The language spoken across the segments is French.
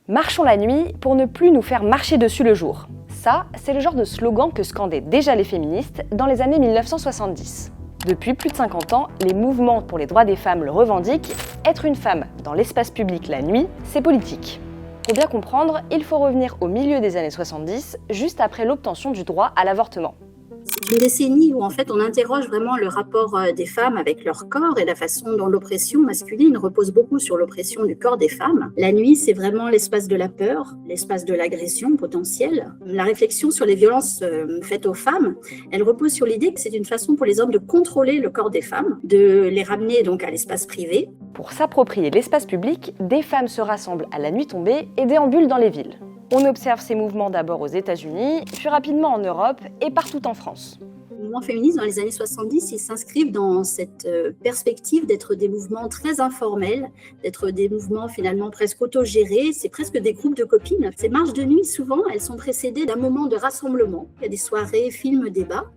Marchons la nuit pour ne plus nous faire marcher dessus le jour. Ça, c'est le genre de slogan que scandaient déjà les féministes dans les années 1970. Depuis plus de 50 ans, les mouvements pour les droits des femmes le revendiquent. Être une femme dans l'espace public la nuit, c'est politique. Pour bien comprendre, il faut revenir au milieu des années 70, juste après l'obtention du droit à l'avortement. C'est une décennie où en fait on interroge vraiment le rapport des femmes avec leur corps et la façon dont l'oppression masculine repose beaucoup sur l'oppression du corps des femmes. La nuit, c'est vraiment l'espace de la peur, l'espace de l'agression potentielle. La réflexion sur les violences faites aux femmes, elle repose sur l'idée que c'est une façon pour les hommes de contrôler le corps des femmes, de les ramener donc à l'espace privé. Pour s'approprier l'espace public, des femmes se rassemblent à la nuit tombée et déambulent dans les villes. On observe ces mouvements d'abord aux États-Unis, puis rapidement en Europe et partout en France. Les mouvements féministes dans les années 70, ils s'inscrivent dans cette perspective d'être des mouvements très informels, d'être des mouvements finalement presque autogérés, c'est presque des groupes de copines. Ces marches de nuit, souvent, elles sont précédées d'un moment de rassemblement. Il y a des soirées, films, débats.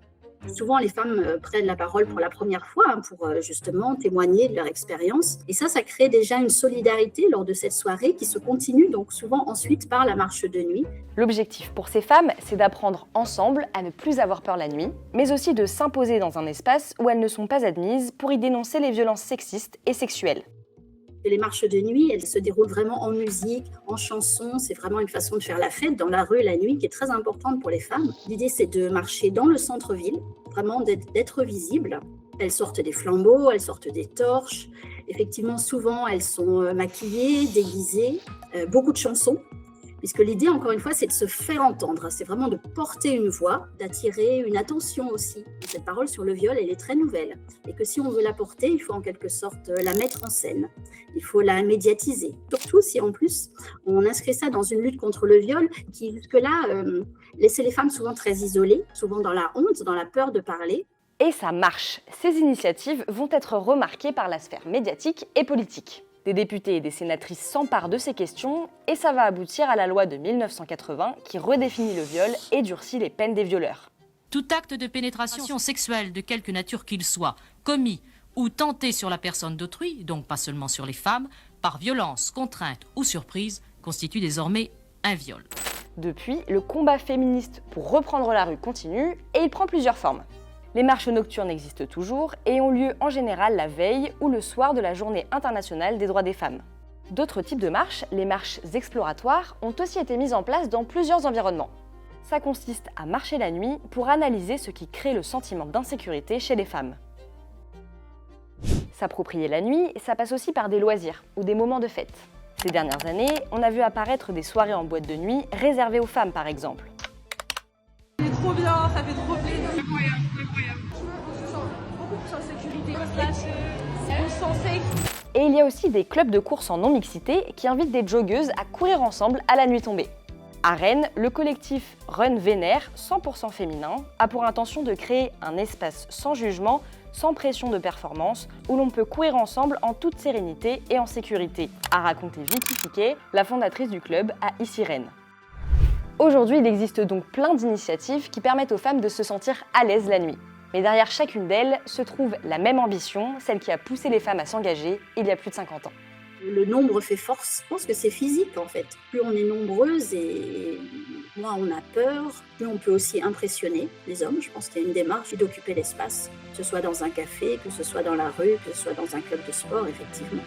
Souvent, les femmes prennent la parole pour la première fois pour justement témoigner de leur expérience. Et ça crée déjà une solidarité lors de cette soirée qui se continue donc souvent ensuite par la marche de nuit. L'objectif pour ces femmes, c'est d'apprendre ensemble à ne plus avoir peur la nuit, mais aussi de s'imposer dans un espace où elles ne sont pas admises pour y dénoncer les violences sexistes et sexuelles. Les marches de nuit, elles se déroulent vraiment en musique, en chansons. C'est vraiment une façon de faire la fête dans la rue la nuit qui est très importante pour les femmes. L'idée, c'est de marcher dans le centre-ville, vraiment d'être visible. Elles sortent des flambeaux, elles sortent des torches. Effectivement, souvent, elles sont maquillées, déguisées. Beaucoup de chansons. Puisque l'idée, encore une fois, c'est de se faire entendre. C'est vraiment de porter une voix, d'attirer une attention aussi. Cette parole sur le viol, elle est très nouvelle. Et que si on veut la porter, il faut en quelque sorte la mettre en scène. Il faut la médiatiser. Surtout si en plus, on inscrit ça dans une lutte contre le viol qui, jusque-là, laissait les femmes souvent très isolées, souvent dans la honte, dans la peur de parler. Et ça marche. Ces initiatives vont être remarquées par la sphère médiatique et politique. Des députés et des sénatrices s'emparent de ces questions et ça va aboutir à la loi de 1980 qui redéfinit le viol et durcit les peines des violeurs. Tout acte de pénétration sexuelle de quelque nature qu'il soit, commis ou tenté sur la personne d'autrui, donc pas seulement sur les femmes, par violence, contrainte ou surprise, constitue désormais un viol. Depuis, le combat féministe pour reprendre la rue continue et il prend plusieurs formes. Les marches nocturnes existent toujours et ont lieu en général la veille ou le soir de la Journée internationale des droits des femmes. D'autres types de marches, les marches exploratoires, ont aussi été mises en place dans plusieurs environnements. Ça consiste à marcher la nuit pour analyser ce qui crée le sentiment d'insécurité chez les femmes. S'approprier la nuit, ça passe aussi par des loisirs ou des moments de fête. Ces dernières années, on a vu apparaître des soirées en boîte de nuit réservées aux femmes par exemple. C'est trop bien, ça fait trop plaisir. Incroyable. On se sent beaucoup plus en sécurité. On se sent safe. Et il y a aussi des clubs de course en non-mixité qui invitent des joggeuses à courir ensemble à la nuit tombée. À Rennes, le collectif Run Vénère, 100% féminin, a pour intention de créer un espace sans jugement, sans pression de performance, où l'on peut courir ensemble en toute sérénité et en sécurité, a raconté Vicky Fiquet, la fondatrice du club à Ici Rennes. Aujourd'hui, il existe donc plein d'initiatives qui permettent aux femmes de se sentir à l'aise la nuit. Mais derrière chacune d'elles se trouve la même ambition, celle qui a poussé les femmes à s'engager il y a plus de 50 ans. Le nombre fait force. Je pense que c'est physique en fait. Plus on est nombreuses et moins on a peur, plus on peut aussi impressionner les hommes. Je pense qu'il y a une démarche d'occuper l'espace, que ce soit dans un café, que ce soit dans la rue, que ce soit dans un club de sport, effectivement.